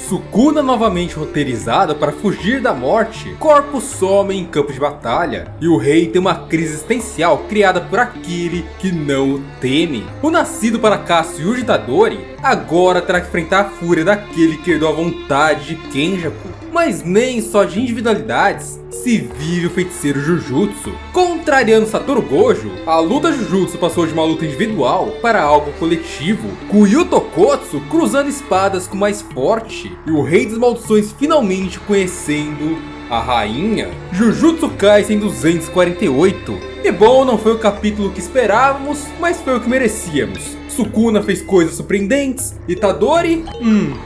Sukuna novamente roteirizada para fugir da morte, corpos somem em campo de batalha, e o rei tem uma crise existencial criada por aquele que não o teme. O nascido para caça Yuji Itadori agora terá que enfrentar a fúria daquele que herdou a vontade de Kenjaku. Mas nem só de individualidades se vive o feiticeiro Jujutsu. Contrariando Satoru Gojo, a luta Jujutsu passou de uma luta individual para algo coletivo, com Yu Tokotsu cruzando espadas com o mais forte, e o Rei das Maldições finalmente conhecendo a rainha. Jujutsu Kaisen 248. E bom, não foi o capítulo que esperávamos, mas foi o que merecíamos. Sukuna fez coisas surpreendentes, Itadori,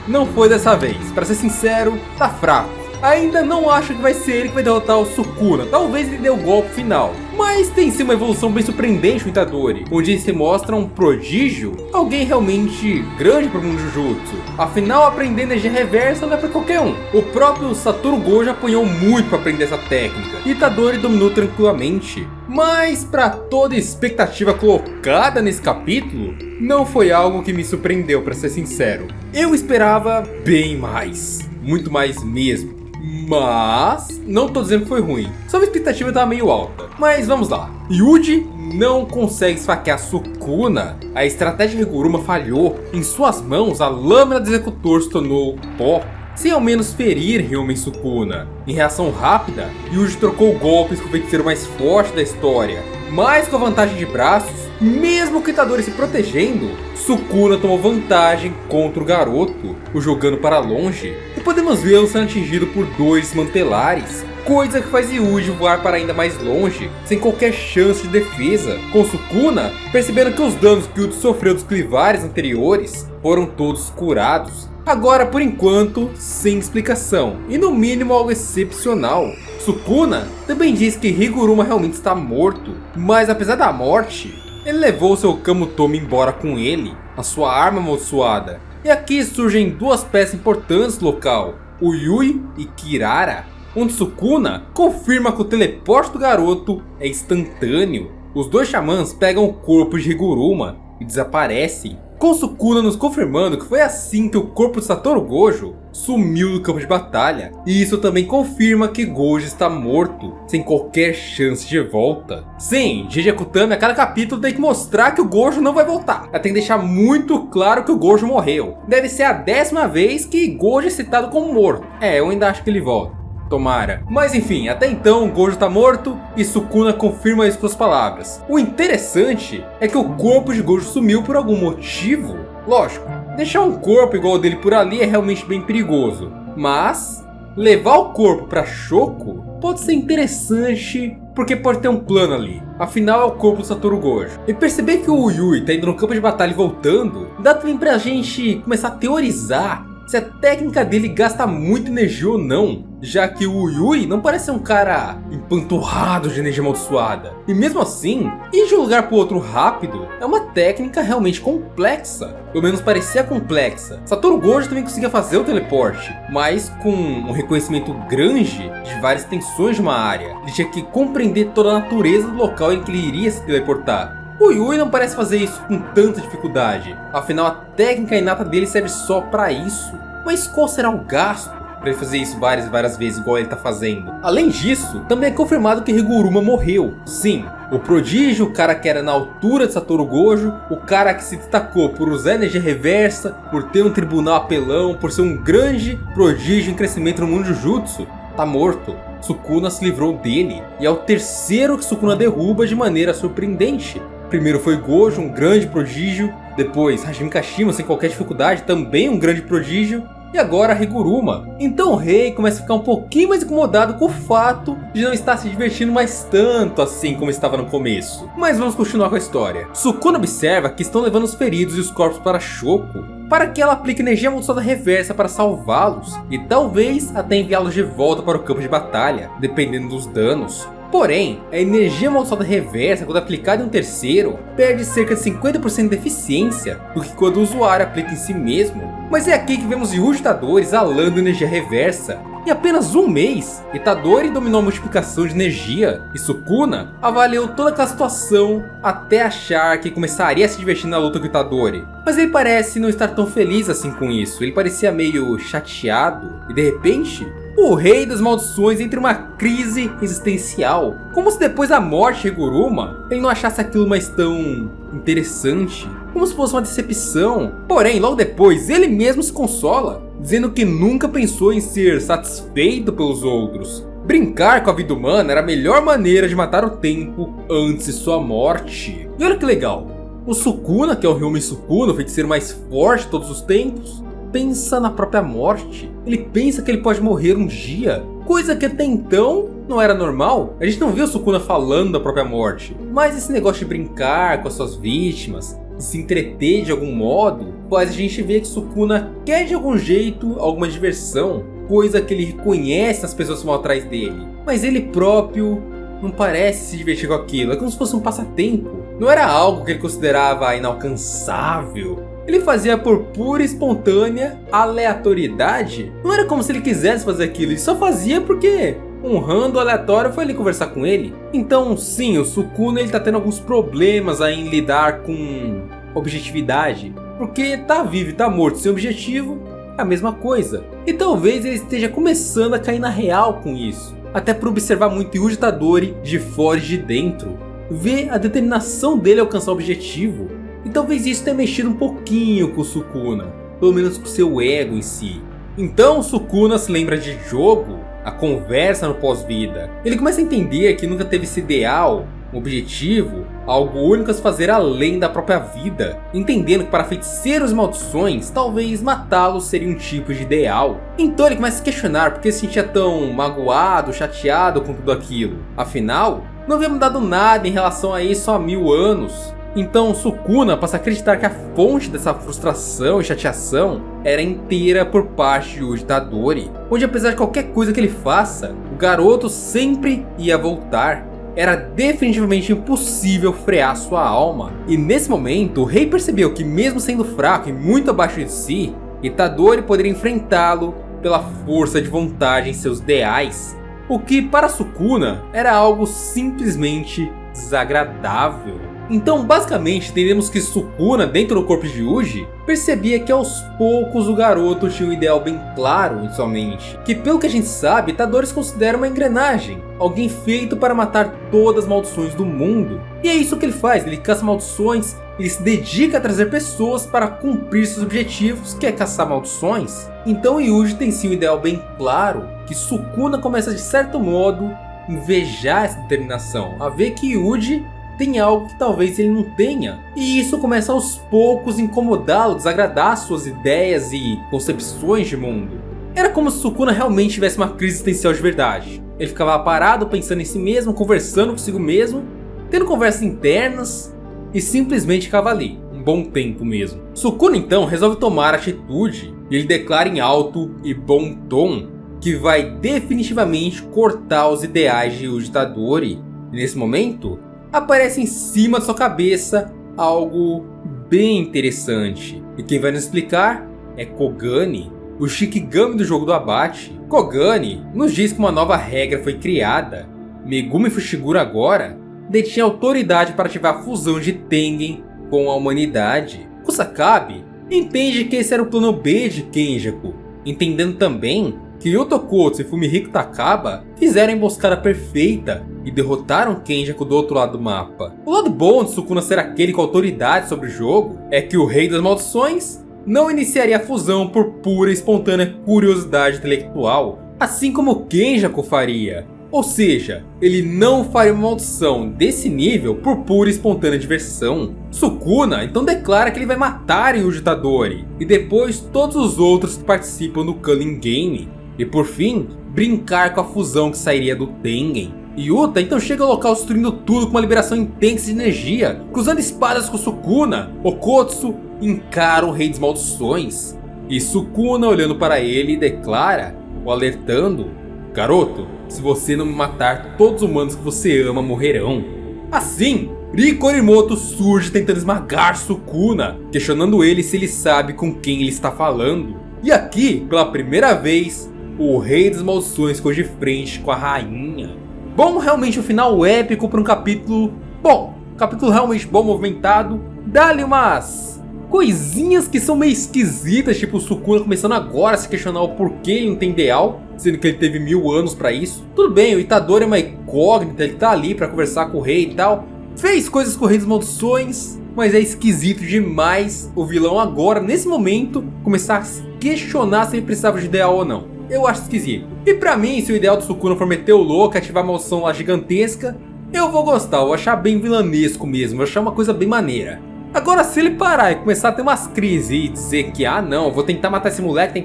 não foi dessa vez. Pra ser sincero, tá fraco. Ainda não acho que vai ser ele que vai derrotar o Sukuna, talvez ele dê o golpe final. Mas tem sim uma evolução bem surpreendente no Itadori, onde ele se mostra um prodígio, alguém realmente grande para o mundo Jujutsu. Afinal, aprender energia reversa não é para qualquer um. O próprio Satoru Gojo apanhou muito para aprender essa técnica, e Itadori dominou tranquilamente. Mas para toda expectativa colocada nesse capítulo, não foi algo que me surpreendeu, para ser sincero. Eu esperava bem mais, muito mais mesmo. Mas não tô dizendo que foi ruim, só a expectativa estava meio alta. Mas vamos lá. Yuji não consegue esfaquear Sukuna. A estratégia de Higuruma falhou. Em suas mãos, a lâmina do executor se tornou pó, sem ao menos ferir Ryumen Sukuna. Em reação rápida, Yuji trocou golpes com o feiticeiro mais forte da história. Mas com a vantagem de braços, mesmo com Itadori se protegendo, Sukuna tomou vantagem contra o garoto, o jogando para longe, e podemos vê-lo sendo atingido por dois mantelares, coisa que faz Yuji voar para ainda mais longe, sem qualquer chance de defesa, com Sukuna percebendo que os danos que Yuji sofreu dos clivares anteriores foram todos curados. Agora, por enquanto, sem explicação, e no mínimo algo excepcional. Sukuna também diz que Higuruma realmente está morto, mas apesar da morte, ele levou seu Kamutomi embora com ele, a sua arma amaldiçoada. E aqui surgem duas peças importantes do local, o Yui e Kirara, onde Sukuna confirma que o teleporte do garoto é instantâneo. Os dois xamãs pegam o corpo de Higuruma e desaparecem, com Sukuna nos confirmando que foi assim que o corpo de Satoru Gojo sumiu do campo de batalha. E isso também confirma que Gojo está morto, sem qualquer chance de volta. Sim, GG Akutami a cada capítulo tem que mostrar que o Gojo não vai voltar. Ela tem que deixar muito claro que o Gojo morreu. Deve ser a 10ª vez que Gojo é citado como morto. Eu ainda acho que ele volta. Tomara. Mas enfim, até então Gojo tá morto e Sukuna confirma isso com as palavras. O interessante é que o corpo de Gojo sumiu por algum motivo. Lógico, deixar um corpo igual ao dele por ali é realmente bem perigoso. Mas levar o corpo pra Shoko pode ser interessante, porque pode ter um plano ali. Afinal é o corpo do Satoru Gojo. E perceber que o Yui tá indo no campo de batalha e voltando, dá também pra gente começar a teorizar se a técnica dele gasta muita energia ou não, já que o Yui não parece ser um cara empanturrado de energia amaldiçoada. E mesmo assim, ir de um lugar para o outro rápido é uma técnica realmente complexa. Pelo menos parecia complexa. Satoru Gojo também conseguia fazer o teleporte, mas com um reconhecimento grande de várias extensões de uma área. Ele tinha que compreender toda a natureza do local em que ele iria se teleportar. O Yui não parece fazer isso com tanta dificuldade, afinal a técnica inata dele serve só para isso. Mas qual será o gasto para ele fazer isso várias e várias vezes igual ele tá fazendo? Além disso, também é confirmado que Higuruma morreu. Sim, o prodígio, o cara que era na altura de Satoru Gojo, o cara que se destacou por usar energia reversa, por ter um tribunal apelão, por ser um grande prodígio em crescimento no mundo Jujutsu, tá morto. Sukuna se livrou dele, e é o terceiro que Sukuna derruba de maneira surpreendente. Primeiro foi Gojo, um grande prodígio, depois Hajime Kashima sem qualquer dificuldade, também um grande prodígio, e agora Higuruma. Então o rei começa a ficar um pouquinho mais incomodado com o fato de não estar se divertindo mais tanto assim como estava no começo. Mas vamos continuar com a história. Sukuna observa que estão levando os feridos e os corpos para Shoko, para que ela aplique energia amaldiçoada reversa para salvá-los, e talvez até enviá-los de volta para o campo de batalha, dependendo dos danos. Porém, a energia amaldiçoada reversa, quando aplicada em um terceiro, perde cerca de 50% de eficiência do que quando o usuário aplica em si mesmo. Mas é aqui que vemos Yuji Itadori exalando energia reversa, Em apenas um mês, Itadori dominou a multiplicação de energia e Sukuna avaliou toda aquela situação até achar que começaria a se divertir na luta com Itadori. Mas ele parece não estar tão feliz assim com isso, ele parecia meio chateado e de repente o Rei das Maldições entra em uma crise existencial. Como se depois da morte de Higuruma, ele não achasse aquilo mais tão interessante, como se fosse uma decepção. Porém, logo depois, ele mesmo se consola, dizendo que nunca pensou em ser satisfeito pelos outros. Brincar com a vida humana era a melhor maneira de matar o tempo antes de sua morte. E olha que legal, o Sukuna, que é o Ryumen Sukuna, o feiticeiro mais forte de todos os tempos, pensa na própria morte. Ele pensa que ele pode morrer um dia, coisa que até então não era normal. A gente não vê o Sukuna falando da própria morte, mas esse negócio de brincar com as suas vítimas, de se entreter de algum modo, faz a gente ver que Sukuna quer de algum jeito alguma diversão, coisa que ele reconhece nas pessoas que vão atrás dele. Mas ele próprio não parece se divertir com aquilo, é como se fosse um passatempo. Não era algo que ele considerava inalcançável. Ele fazia por pura e espontânea aleatoriedade. Não era como se ele quisesse fazer aquilo, ele só fazia porque um rando aleatório foi ali conversar com ele. Então sim, o Sukuna ele tá tendo alguns problemas aí em lidar com objetividade. Porque tá vivo e tá morto sem objetivo é a mesma coisa. E talvez ele esteja começando a cair na real com isso. Até por observar muito Yuji Itadori de fora e de dentro. Ver a determinação dele alcançar o objetivo. E talvez isso tenha mexido um pouquinho com o Sukuna, pelo menos com seu ego em si. Então o Sukuna se lembra de jogo, a conversa no pós-vida. Ele começa a entender que nunca teve esse ideal, um objetivo, algo único a se fazer além da própria vida. Entendendo que para feiticeiros e maldições, talvez matá-los seria um tipo de ideal. Então ele começa a se questionar por que se sentia tão magoado, chateado com tudo aquilo. Afinal, não havia mudado nada em relação a isso há 1000 anos. Então Sukuna passa a acreditar que a fonte dessa frustração e chateação era inteira por parte de Yuji Itadori, onde apesar de qualquer coisa que ele faça, o garoto sempre ia voltar. Era definitivamente impossível frear sua alma. E nesse momento o rei percebeu que mesmo sendo fraco e muito abaixo de si, Itadori poderia enfrentá-lo pela força de vontade em seus ideais. O que para Sukuna era algo simplesmente desagradável. Então basicamente entendemos que Sukuna dentro do corpo de Yuji percebia que aos poucos o garoto tinha um ideal bem claro em sua mente. Que pelo que a gente sabe, Itadori se considera uma engrenagem, alguém feito para matar todas as maldições do mundo. E é isso que ele faz, ele caça maldições, ele se dedica a trazer pessoas para cumprir seus objetivos, que é caçar maldições. Então Yuji tem sim um ideal bem claro, que Sukuna começa de certo modo invejar essa determinação, a ver que Yuji tem algo que talvez ele não tenha. E isso começa aos poucos a incomodá-lo, desagradar suas ideias e concepções de mundo. Era como se Sukuna realmente tivesse uma crise existencial de verdade. Ele ficava parado pensando em si mesmo, conversando consigo mesmo, tendo conversas internas e simplesmente ficava ali, um bom tempo mesmo. Sukuna então resolve tomar atitude e ele declara em alto e bom tom que vai definitivamente cortar os ideais de Yuji Itadori. E nesse momento aparece em cima de sua cabeça algo bem interessante. E quem vai nos explicar é Kogane, o Shikigami do jogo do abate. Kogane nos diz que uma nova regra foi criada. Megumi Fushiguro agora detinha autoridade para ativar a fusão de Tengen com a humanidade. Kusakabe entende que esse era o plano B de Kenjaku, entendendo também que Yuto Kotsu e Fumihiko Takaba fizeram a emboscada perfeita e derrotaram Kenjaku do outro lado do mapa. O lado bom de Sukuna ser aquele com autoridade sobre o jogo é que o Rei das Maldições não iniciaria a fusão por pura e espontânea curiosidade intelectual, assim como Kenjaku faria. Ou seja, ele não faria uma maldição desse nível por pura e espontânea diversão. Sukuna então declara que ele vai matar Yuji Itadori e depois todos os outros que participam do Culling Game. E por fim, brincar com a fusão que sairia do Tengen. Yuta então chega ao local destruindo tudo com uma liberação intensa de energia, cruzando espadas com Sukuna. Okotsu encara o Rei das Maldições. E Sukuna olhando para ele declara, o alertando: garoto, se você não me matar, todos os humanos que você ama morrerão. Assim, Riko Orimoto surge tentando esmagar Sukuna, questionando ele se ele sabe com quem ele está falando. E aqui, pela primeira vez, o Rei das Maldições ficou de frente com a rainha. Bom, realmente um final épico para um capítulo... Bom, capítulo realmente bom, movimentado. Dá-lhe umas coisinhas que são meio esquisitas, tipo o Sukuna começando agora a se questionar o porquê ele não tem ideal, sendo que ele teve 1000 anos pra isso. Tudo bem, o Itadori é uma incógnita, ele tá ali pra conversar com o rei e tal. Fez coisas com o Rei das Maldições, mas é esquisito demais o vilão agora, nesse momento, começar a se questionar se ele precisava de ideal ou não. Eu acho esquisito. E pra mim, se o ideal do Sukuna for meter o louco, ativar a maldição lá gigantesca, eu vou gostar, eu vou achar bem vilanesco mesmo, vou achar uma coisa bem maneira. Agora, se ele parar e começar a ter umas crises e dizer que, ah não, vou tentar matar esse moleque,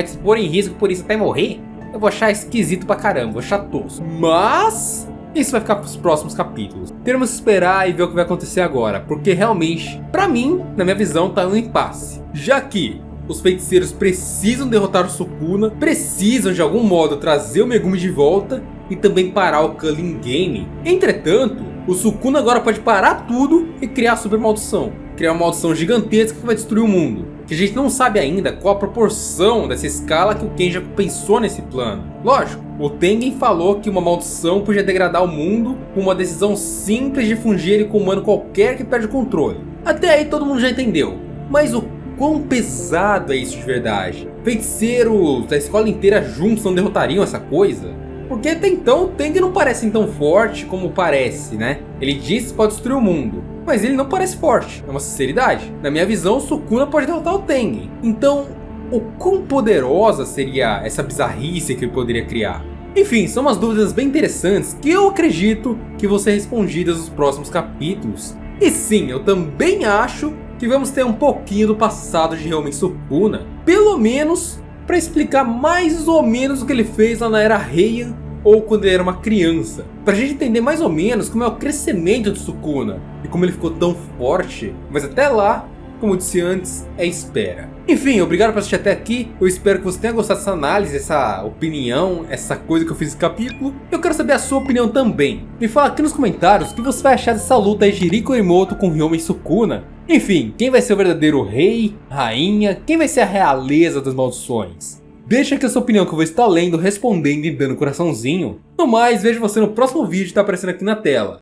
se pôr em risco por isso até morrer, eu vou achar esquisito pra caramba, vou achar tosco. Mas isso vai ficar pros próximos capítulos. Teremos que esperar e ver o que vai acontecer agora, porque realmente, pra mim, na minha visão, tá um impasse. Já que os feiticeiros precisam derrotar o Sukuna, precisam de algum modo trazer o Megumi de volta e também parar o Culling Game. Entretanto, o Sukuna agora pode parar tudo e criar a super maldição. Criar uma maldição gigantesca que vai destruir o mundo. Que a gente não sabe ainda qual a proporção dessa escala que o Kenja pensou nesse plano. Lógico, o Tengen falou que uma maldição podia degradar o mundo com uma decisão simples de fundir ele com um humano qualquer que perde o controle. Até aí todo mundo já entendeu. Mas o quão pesado é isso de verdade? Feiticeiros da escola inteira juntos não derrotariam essa coisa? Porque até então o Tengen não parece tão forte como parece, né? Ele diz que pode destruir o mundo, mas ele não parece forte, é uma sinceridade. Na minha visão, o Sukuna pode derrotar o Tengen. Então, o quão poderosa seria essa bizarrice que ele poderia criar? Enfim, são umas dúvidas bem interessantes que eu acredito que vão ser respondidas nos próximos capítulos. E sim, eu também acho que vamos ter um pouquinho do passado de realmente Sukuna, pelo menos para explicar mais ou menos o que ele fez lá na Era Heian ou quando ele era uma criança, pra gente entender mais ou menos como é o crescimento do Sukuna e como ele ficou tão forte. Mas até lá, como eu disse antes, é espera. Enfim, obrigado por assistir até aqui. Eu espero que você tenha gostado dessa análise, essa opinião, essa coisa que eu fiz nesse capítulo. Eu quero saber a sua opinião também. Me fala aqui nos comentários o que você vai achar dessa luta aí de Riko Orimoto com Ryoma e Sukuna. Enfim, quem vai ser o verdadeiro rei, rainha, quem vai ser a realeza das maldições? Deixa aqui a sua opinião que eu vou estar lendo, respondendo e dando coraçãozinho. No mais, vejo você no próximo vídeo que está aparecendo aqui na tela.